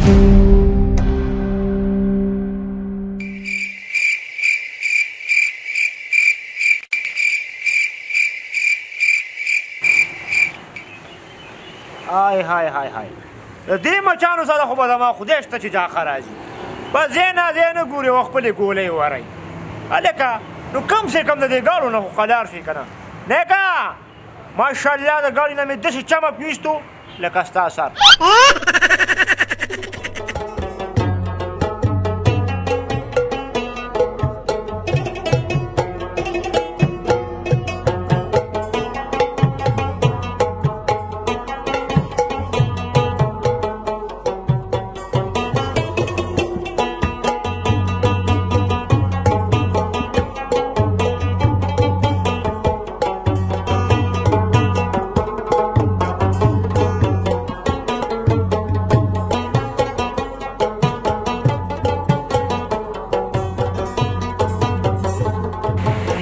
های های های های د دې مچانو سره خو به زما خدای شته چې جاخه راځي بس ځای نه ځای نه ګوري او خپلې ګولۍ وروي هلکه نو کم سے کم د دې ګاډو نه خو قلار شي که نه نیکه ماشاءالله د ګاډي نه مې داسې چمک ویستو لکه ستا سر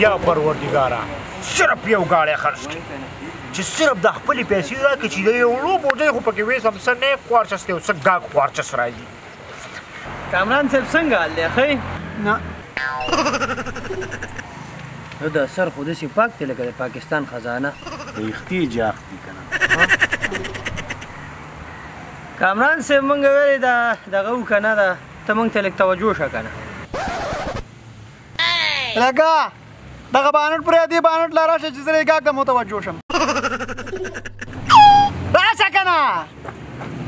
یا پروردګاره صرف یو ګاډی خرڅ کړي چې صرف د خپلې پیسې راکړي چې د یو لو بوجۍ خو پکې ویسم څه نیک خوارچس دی او څه ګاګ خوارچس راځي کامران صاحب څنګه حال دی ښه نه نو دا سر خو داسې پاک دی لکه د پاکستان خزانه ریختي جاخ دي که نه کامران صاحب مونږ ویلې دغه وکړه نه ته مونږ ته لږ توجه شه که نه لکه دغه بانټ پرې دې بانټ لا راشه چې زه یې ګاګ ته متوجه شم راشه که نه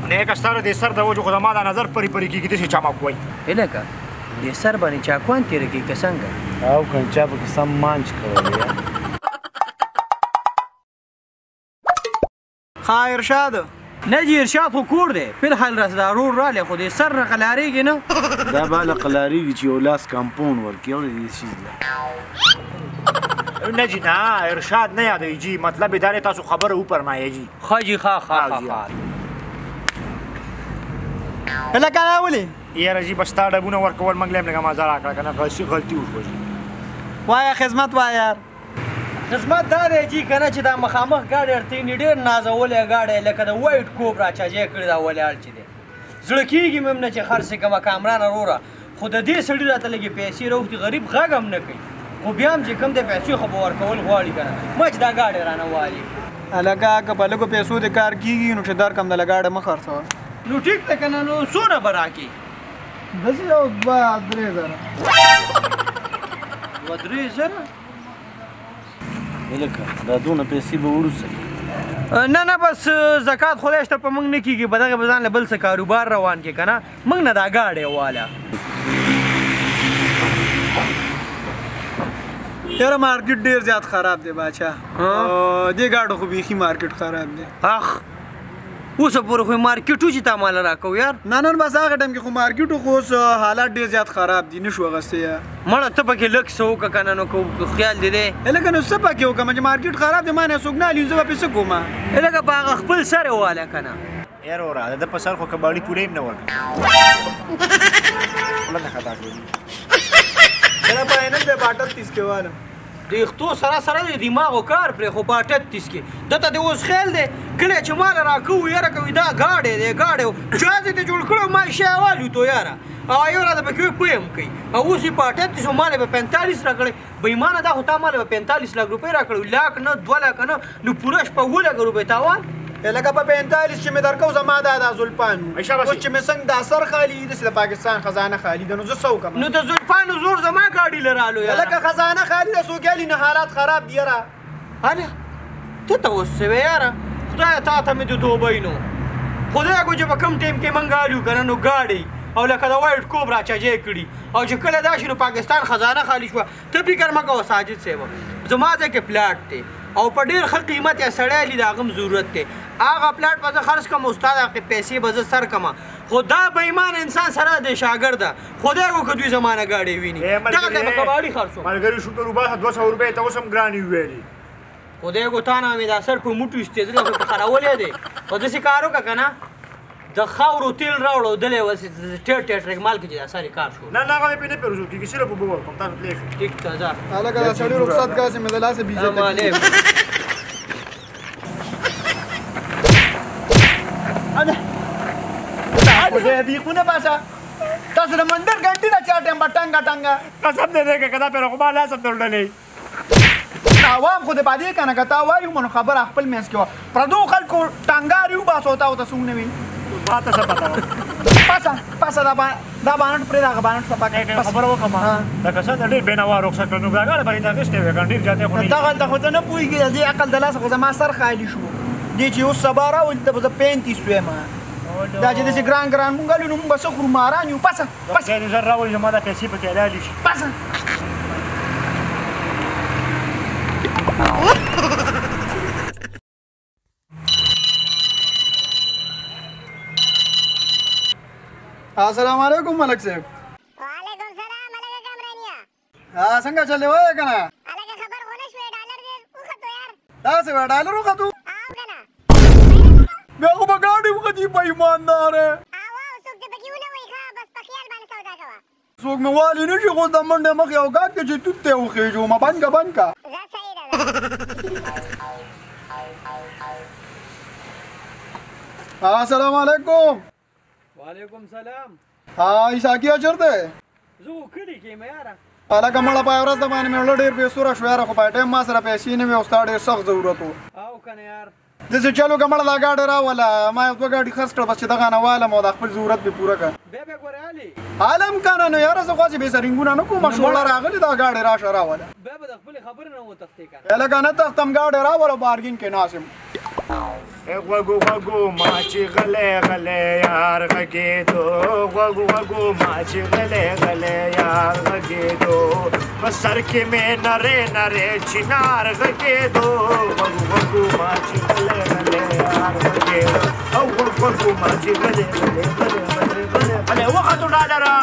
نیکه ستا د دې سر د وجو خو زما دا نظر پرې پرې کېږي داسې چمک وایي هلکه دې سر باندې چاکوان تېره کړي که څنګه او که چا پکې سم مانچ کولی ښه ارشاد نه جي ارشاد خو کور دی فلحال رسدارور رالی خو دې سر نه قلاریږي نه دا به هله قلاریږي چې یو لاس کمپاون ورکړي او د دې شي نه جي نه ارشاد نه یادوي جي مطلب یې دا دی تاسو خبره وفرمایئ جي ښه جي ښه لکه دا ولې یاره جي بس ستا ډبونه ورکول موږ له هم لږه مزه راکړه که نه غلطي وشوه جي وایه خدمت وایه یار قسمت دا دی جي که نه چې دا مخامخ ګاډی ورته ډېر نازولی ګاډی لکه د وایټ کوبرا چاجی کړي دا ولیاړ چې دی زړه کېږي مې هم نه چې خرڅ یې کړمه کامرانه وروره خو د دې سړي راته لږې پیسې راوښتي غریب غږ هم نه کوي خو بیا هم چې کوم دی پیسې خو به ورکول غواړي که نه ما چې دا ګاډی رانه والي هلکه که په لږو پیسو دې کار کېږي نو چې درکړم د له ګاډی مه خرڅوه نو ټیک دی که نه نو څونه به راکړي داسې یو 2-3 زره 2-3 زره هلکه دا دونه پیسې به وروسته نه نه بس زکات خدای شته په موږ نه کېږي په دغه به ځان له بل څه کاروبار روان کړي که نه موږ نه دا ګاډی واله یاره مارکیټ ډېر زیات خراب دی باچا دې ګاډو خو بیخي مارکیټ خراب دی اخ اوسه پورې خو مارکیټ و چې تا ماله راکوو یار نه نن بس هغه ټایم کې خو مارکیټ خو اوس حالات ډېر زیات خراب دي نه شو اخیستی مړه ته پکې لږ څه وکړه که نه نو خیال دې دی هلکه نو څه پکې وکړم چې مارکیټ خراب دی ما نه څوک نه الي زه به پې څه کوم هلکه په هغه خپل سر یې واله که نه یاره وره د ده په سر خو کباړي پوره هم نه ورکړي خوله نه خطا کړي یاره په عینک دی باټل 30 کې والم د یختو سره سره د دماغو کار پرې خو په 38 کې دته د اوس خیال دی کله چې ماله راکوو یاره کوي دا ګاډی دی ګاډی جهاز یې ته جوړ کړی ما یې شی والوتو یاره او یو راته پکې پوی هم کوي او اوس یې په 38 ماله به 45 راکړی بېایمانه دا خو تا ماله به 45 لک روپۍ راکړی لاک نه 2 لکه نه نو پوره شپه 7 لکه روپۍ تاوان لکه په 45 چې مې درکو زما دا زلفان اوس چې مې څنګه دا سر خالي داسې د پاکستان خزانه خالي ده نو زه څه وکړم نو د زلفانو زور زما ګاډي له رالو یاره لکه خزانه خالي ده څوک یالي نه حالات خراب دي یاره هله ته ته اوس څه وې یاره خدایه تا ته مې د توبۍ نو خدای کو چې په کوم ټایم کې موږ الو که نه نو ګاډی او لکه د وایټ کوبرا چاجی کړي او چې کله دا شي نو پاکستان خزانه خالي شوه ته فکر مه کوه ساجد صاحب زما ځای کې پلاټ دی او په ډېر ښه قیمت یې سړی لي د هغه هم ضرورت دی هغه پلاټ به زه خرڅ کړم استاد هغې پیسې به زه سر کړم خو دا بېایمانه انسان سره د شاګرده خدای وکړه دوی زما نه ګاډی ویني دغه ځای به کباړي خرڅوم ملګري شکر وباسه 200 روپۍ ته اوس هم ګرانې وویلې خدای کو تا نه مې دا سر په موټو ایستېدلی خو خرابولی دی خو داسې کار وکړه که نه د خاورو تیل راوړو دلی وسې ټېټ ټرکمال کې چې دا ساري کار شو نه نه هغه مې پې نه پیرزو کېږي صرف اوبه ورکړم تاسو تللی شئ ټیک ته ځه هلکه دا سړي رخصت کړه چې مې د لاسه بېزته خدای دې خو نه پاسه تاسو د مندر ګنټې نه چا ټیم به ټنګه قسم دې دی که دا پرې خو ما لاس هم درډلې عوام خو د بادې که نه که تا وایو نو خبره خپل منځ کې وه پردو خلکو ټنګار یو باسو تا ورته څوک نه وي ما ته څه پته وه پاسه دا بانټ پرې دغه بانټ صفا کړه خبره وکړم لکه څه د ډېر بېنوا رخصت کړ نو ګاګانې به یې ته اخیستې وې که ډېر زیاتې خو نه دغلته خو ته نه پوهېږې د دې عقل د لاسه خو زما سر خالي شو دې چې اوس سبا راولي ته به زه 35 ویم دا چې داسې ګران مونږ الو نو مونږ به څه خورو ماران یو پاسه خیر زر راولي زما دا پیسې پکې حلالې شي پاسه السلام علیکم ملک صاحب وعلیکم سلام الګا کامرانیا څنګه چلې وای کنه الګا خبر ونه شوې ډالر دې وختو یار تاسو ډالر وختو او کنه بیا خو به ګاډي وختي په ایماندار او څوک دې پکې ونه وای ښا بس په خیال باندې سودا کوه څوک مې والی نشي خو د منډه مخ یو ګاډ کې چې توت ته وخېجو ما بنګا زه صحیح ده السلام علیکم وعلیکم سلام عیساقي چېرته زه کلي کې یم یاره هلکه مړه په ورځ د باندې مې ډېر بېسوره شو یاره خو په ټایم ما سره پیسې نه وې او ستا ډېر سخت ضرورت و او کنه یار داسې چلو که مړه دا ګاډی راوله ما یو دوه ګاډي خرڅ کړه بس چې دغه نه والم او د خپل ضرورت مې پوره کړه بیا ګورې علي عالم کنه نو یاره زه خو چې بې سرینګونه نه کوم شوړه راغلې دا ګاډی راشه راوله بیا به د خپلې خبرې نه وتښتې کنه هلکه نه تختم ګاډی راوله بارګین کې ناست یم غوږو ما چې غلی یار غږېدو غوږو ما چې غلی یار غږېدو په سر کې مې نرې چنار غږېدو غوږو ما چې غلی یار غږېدو او غوږو ما چې غلی وختو ډالره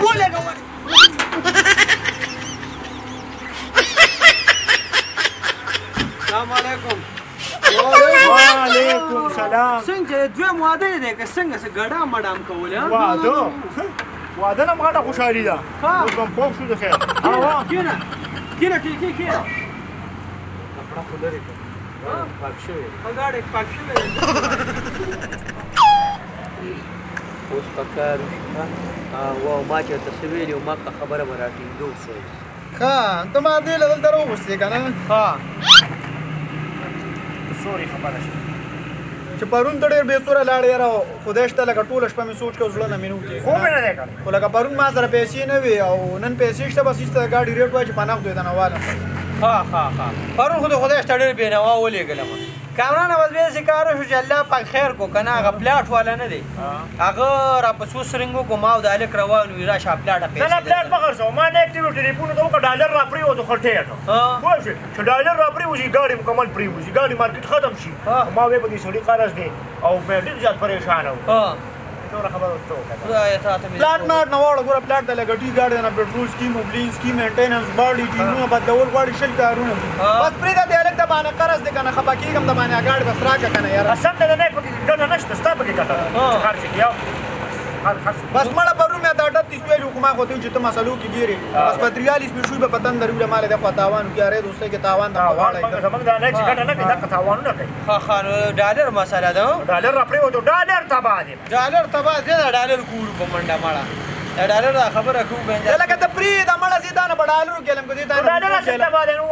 ولګه السلام علیکم وعلیکم سلام څنګه دویم واده دی که څنګه څه ګډام مډام کول واده نه مغټه خوشحالي ده اوس به خوب شو د خیر کېنه ټیکې کېنه کپړه خو لرې کړه پاک شوی ګاډی پاک شوی اوس په کار وو ما چې ورته څه ویلي وو ما خبره به راټینګو ښه ته ما دې له دلته راوغوښتې که نه ها سوري خبره شي چې پرون ته ډېر بېسوره لاړې یاره خدای شته لکه ټوله شپه مې سوچ کړ زړه نه مې نه وکړې خوب یې نه دی کړی خو لکه پرون ما سره پیسې نه وې او نن پیسې شته بس هېڅ ته د ګاډي ریټ وایي چې په نغدو یې د نه والم ها پرون خو د خدای شته ډېر بېنوا ولېږلم کامران اول بیا داسې کار وشو چې الله پاک خیر کو که نه هغه پلاټ والا نه دی هغه راپه څو سرنګ وکړو ما او د هلک روان وي راشه پلاټه نه پلاټ مه خرڅوه ما نه اکټیو ټلیفون ته وکړه ډالر را پرېوتو خټې ته پوه شوې چې ډالر را پرېوځي ګاډي مکمل پرېوځي ګاډي مارکېټ ختم شي ما وې په دې سړي قرض دی او مې ډېر زیات پریشانه وم نوره خبره ورته وکړه پلاټ ماټ نه واړه ګوره پلاټ ته لکه ټي ګاډي نه پټرول سکیم اوبلین سکیم مینټیننس باډي ټیمونه بدلول غواړي شل کارونه دي بس پرېږده د هلک د باندې قرض دی که نه خفه کېږم د باندې ګاډي بس راکړه که نه یاره قسم دی د نه پکې ګټه نشته ستا پکې ګټه ده خرڅ کړي بس مړه پرون مې ته 38 ویلي خو ما خو ته چې ته مسلو کې ګیرې بس په 43 مې شوي به په تندر ویله مالې د خوا تاوان وکړي ارې دوستۍ کې تاوان د غواړی زموږ دا نه چې ګټه نه کوي دغه تاوانونه کوي ښه نو ډالر مسله ده ډالر را پرېوتو ډالر تباه دی ډالر تباه دی دا ډالر ګورو په منډه مړه دا ډالر دا خبره کوو دا لکه ته پرېږده مړه زه تا نه په ډالرو کېلم که زه تا نه ډالر اصل تباه دی نو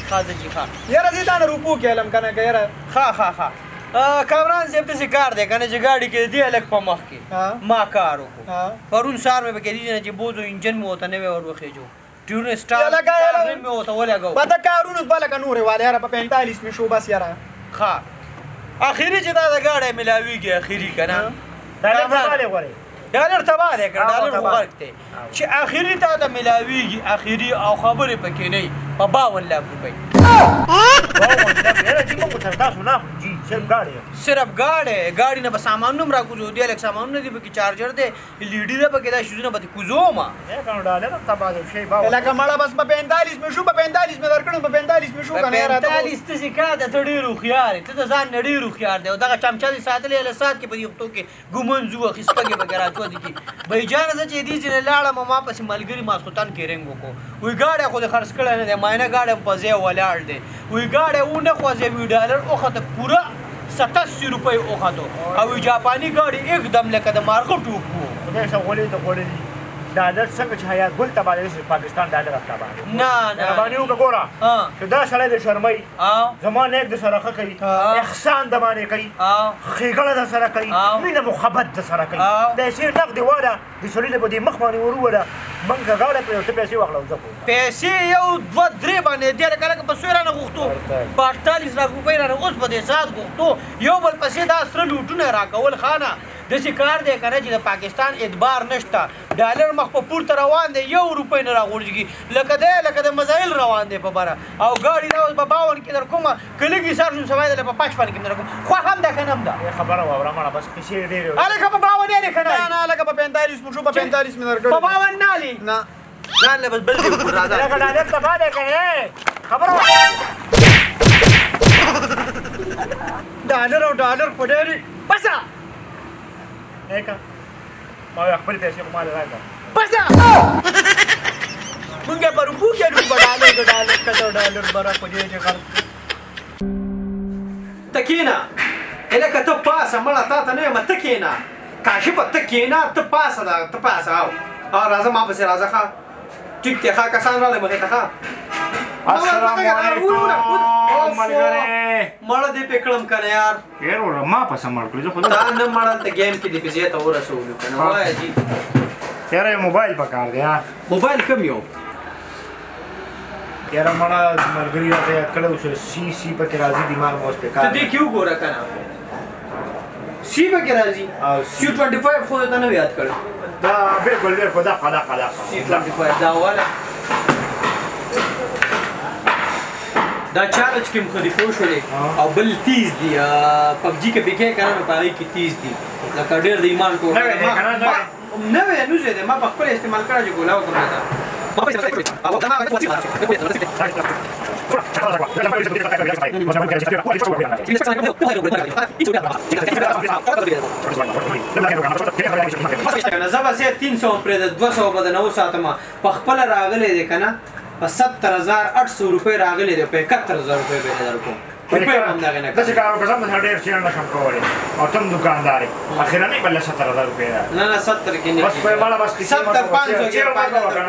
ښه زه جي ښه یاره زه تا نه روپو کېلم که نه که یاره ښه کامران صاحب داسې کار دی که نه چې ګاډي کې دی هلک په مخ کې ما کار وکړو پرون سهار مې پکې دي نه چې بوز و انجن مې ورته نوی ور وخېجو ټیونه سټار مې ورته ولګو پته کارونه دوه لکه نورې واله یاره په 45 مې شو بس یاره ښه اخري چې دا د ګاډی میلاویږي اخري که نه ډالر تباه دی غورې ډالر تباه دی که ډالر خو غرق دی چې اخري تا ته میلاویږي اخري او خبرې پکې نه وي په 52 لاک روپۍ صرف ګاډی نه به سامانونه هم راکوزو دی هلک سامانونه دي پکې چارجر دی لیډي ده پکې دا شیزونه به کوزو ما لکه مړه بس په 45 مې شو په 45 مې درکړم په 45 مې شو که نه یاره 45 ته چې کار ده ته ډېر هوښیار یې ته د ځان نه ډېر هوښیار دی او دغه چمچه دې ساتلی هله سات کې په دې وختو کې ګومنځ و خسپګې پکې راچودې دي بهجانه زه چې دې ځینې لاړم ما پسې ملګري ماسخوتن کې رنګ وکړو وایي ګاډی خو دې خرڅ کړی نه دی ماینه ګاډی په ځای ولاړ دی وایي ګاډی ونه خوځوي ډالر وخته پوره 87 روپۍ وخته او جاپاني ګاډي एकदम لکه د مارغه ټوپ وو خدای شه غولې ته غولې ډالر څنګه چې حیات ګل ته باندې پاکستان ډالر افتا باندې نه باندې وګوره چې دا سړی د شرمۍ زمانه یک د سره ښه کوي احسان د باندې کوي ښېګړه د سره کوي مینه محبت د سره کوي دا شی نقد واده د سړي له بدې مخ باندې وروله موږ غاړه پرې ته پیسې واخلو زه پیسې یو 2-3 باندې ډېر کله په سویرانه غوښتو په 48 لک روپۍ رانه اوس په دې ساعت غوښتو یو بل پسې دا سره لوټونه راکول خانه داسې کار دی که نه چې د پاکستان اعتبار نشته ډالر مخ په پورته روان دی 1 روپۍ نه راغورځېږي لکه د مزایل روان دی په بره او ګاډي دا اوس په 52 کې در کومه که لږ ایسار شم سبا یې په 55 کې در کوم خوښ هم ده که نه هم ده خبره واوره مړه بس پیسې ډېرې هلکه په 52 یې که نه نه لکه په 45 مو شو په 45 مې درکړو په 52 نه علي نه ځان له بس بل ځای وګورو راځه لکه ډالر تباه دی که نه خبره ډالر او ډالر په ډېرې بسه که ما وایي خپلې پیسې خو ما له راکړه بسه مونږ یې په روپو کې ډالر کته ډالر بره په دې چې خلک ته کښېنه هلکه ته پاسه مړه تا ته نه یم ته کښېنه کاشفه ته کښېنه ته پاسه ده ته پاسه او راځه ما پسې راځه ښه ټیک دی ښه کسان راغلی مخې ته ښه السلام علیکم ملګری مړه دې پې کړم که نه یار ډېر وړه ما پسه مړ کړو زه خو تا نه مړه ته ګیم کې دې پې ځای ته ورسولو که نه وایه جي یاره یو موبایل پکار دی ها موبایل کم یو یاره مړه ملګري راته یاد کړی اوس سی پکې راځي دماغ مو اوس پې کار ته دې کې وګوره که نه سی پکې راځي C25 خو ته نه یاد کړی دا بالکل دقه C25 دا واله دا چارج کې مخ دې پوه شولې او بل تیز دي پبجي کې پکې که نه نو په هغې کې تیز دي لکه ډېر د ایمان ټول نوی نوزی دی ما په خپل استعمال کړی چې ګولا وکړم زه به صحت 300 پرېږده 200 به د نه وساتم په خپله راغلی دی که نه په 70,800 روپۍ راغلی دی په 71,000 روپۍ به یې درکوم روپۍ هم دغې نه داسې کار وکړم چې ډېر چیڼ نه شم کولی او ته هم دوکاندار یې اخرنۍ بله 70,000 روپۍ ده نه 70 کې نه بس په ماله بس 70 500 کې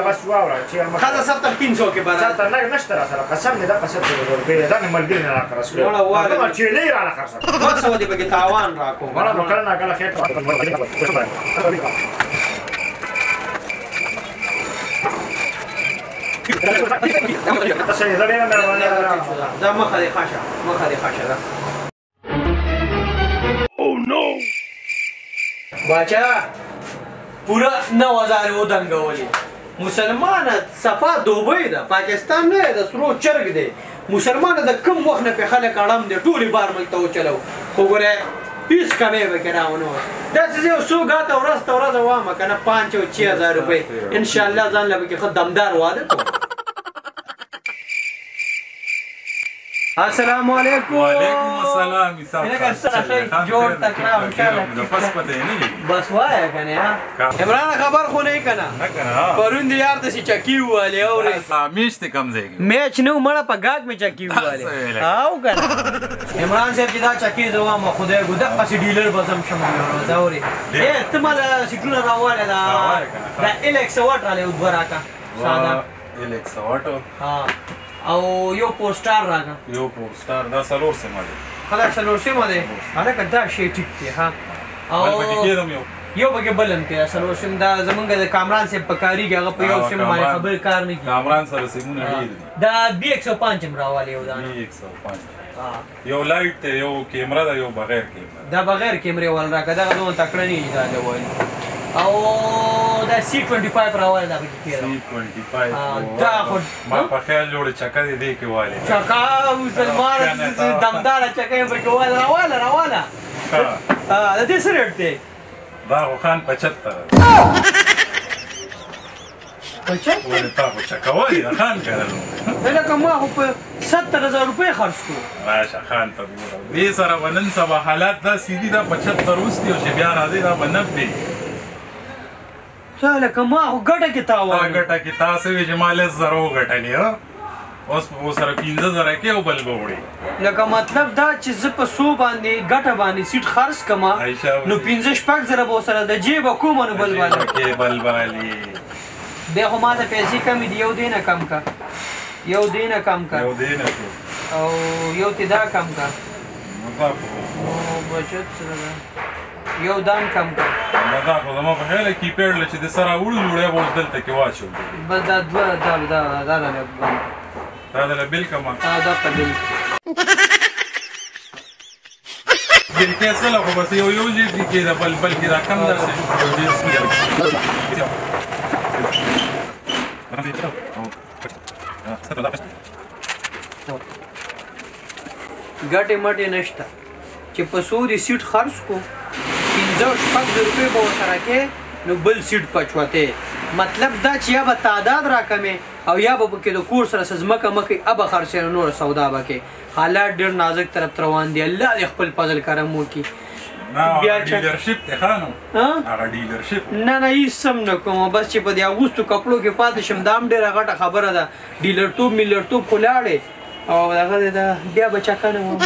بس واوره ښځه 70 300 کې به 70 نه نشته را سره قسم مې دغه 70,000 روپۍ ده دا مې ملګري نه راخرڅ کړې کومه چیلۍ رانه خرڅ کړه 200 دې پکې تاوان راکوم مړه نو کله نه کله خیر دا مخه دې خاشه ده باچا پورا 9,000 ودنګولې مسلمانه صفا دوبۍ ده پاکستان نه د سرو چرګ دی مسلمانه د کم وخت نه پې خلک اړم دی ټولې بار ملک ته وچلو خو ګوره هېڅ کمی به کې راونه وه داسې زه یو څو ګاته ورځ ته ورځ وامه که نه 5 او 6,000 روپۍ انشاءالله ځان له به کې ښه دمدار واده کوم السلام علیکم وعلیکم السلام جوړ تکړه بس پته نه بس وایه که نه عمران خبر خو نه یې که نه پرون دې یار داسې چکي ووالې اورې میچ ته کم ځای میچ نه و مړه په ګاګ مې چکي ووالې او که نه عمران صاحب چې دا چکي زه وایم خدای ګو دقسې ډیلر به زه هم شم ورځه اورې ته ماله سیټونه راواله دا ایلکس واټ رالی و 2 راکه ساده ایلکس واټ او یو پوسټار راکه یو پوسټار دا 4 سیمه دی خلک 4 سیمه دی هلکه دا شی ټیک دی ها او یو پکې بل هم کې 4 سیم دا زمونږ د کامران صاحب په کارېږي هغه په یو سیم باندې خبر کار نه کوي کامران سره سیمونه ډېر دي دا B105 هم راوالی یو دانه B105 یو لایټ دی یو کیمرا ده یو بغیر کیمرا دا بغیر کیمرې ول راکه دغه دومره تکړه نه دي دا وایي او دا C25 راوالی دا پکې کېږي C25 دا خو ما په خیال جوړې چکه دې دې کې والې چکه مسلمان دمداره چکه یې پکې واله راواله د دې څه ریټ دی دا خو خان 75 ولې تا خو چکه والې د خان کرلو لکه ما خو په 70,000 روپۍ خرڅ کړو راشه خان ته ګوره دې سره به نن سبا حالات داسې دي دا 75 اوس دي او چې بیا راځي دا به 90 لکه ما خو ګټه کې تاوان ګټه کې تاسو وی چې ما 10,000 وګټلې اوس سره 15,000 کې او بل به وړي لکه مطلب دا چې زه په 100 باندې ګټه باندې سیټ خرڅ کما نو 15-16 به سره د جیب کوم نو بل باندې کې بل باندې به خو ما ته پیسې کمې دی یو دینه کم کا او یو تدا کم کا بچت سره یو دان کم کا دا خو زما په خیال کې پیړل چې د سره وړو به اوس دلته کې واچو بس دا بل کما دا په بل بل کې اصله خو بس یو جی کې دا بل کې دا کم درسه ګټې مټې نشته چې په 100 د سیټ خرڅ کو 15-16 روپۍ به ورسره کې نو بل سیټ پچوته مطلب دا چې یا به تعداد راکمې او یا به پکې د کور سره ځمکه مکې ابه خرڅې نور سودا به کې حالات ډېر نازک طرف روان دي الله دې خپل فضل کرم وکړي بیا ډیلرشپ ته خانو هغه ډیلرشپ نه هیڅ سم نه کوم بس چې په دې اغوستو کپړو کې پاتې شم دام ډېره غټه خبره ده ډیلرتوب ملرتوب خو لاړې او هغه بیا به چکه نه وم